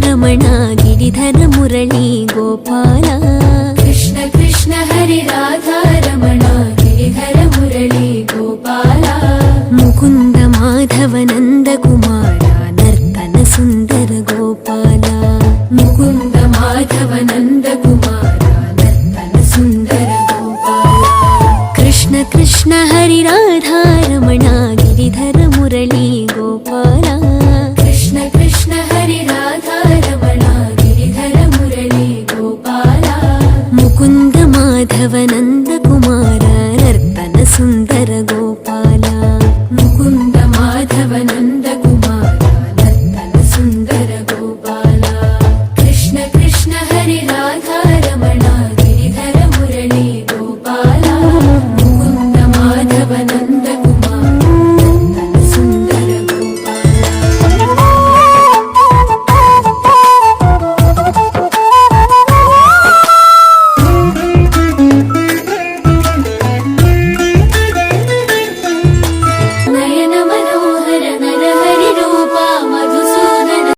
ರಮಣ ಗಿರಿಧರ ಮುರಳಿ ಗೋಪಾಲ ಕೃಷ್ಣ ಕೃಷ್ಣ ಹರಿ ರಾಧಾ ರಮಣ ಗಿರಿಧರ ಮುರಳಿ ಗೋಪಾಲ ಮುಕುಂದ ಮಾಧವ ನಂದ ಕುಮಾರ ನರ್ತನ ಸುಂದರ ಗೋಪಾಲ ಮುಕುಂದ ಮಾಧವ ನಂದ ಕುಮಾರ ನರ್ತನ ಸುಂದರ ಗೋಪಾಲ ಕೃಷ್ಣ ಕೃಷ್ಣ ಹರಿ ರಾಧಾ ರಮಣ ಗಿರಿಧರ ಮುರಳಿ ಗೋಪಾಲ ಕೃಷ್ಣ ಕೃಷ್ಣ ಹರಿ ರಾಧಾ ರಮಣ ಗಿರಿಧರ ಮುರಳಿ ಗೋಪಾಲ ಮುಕುಂದ ಮಾಧವ ನಂದ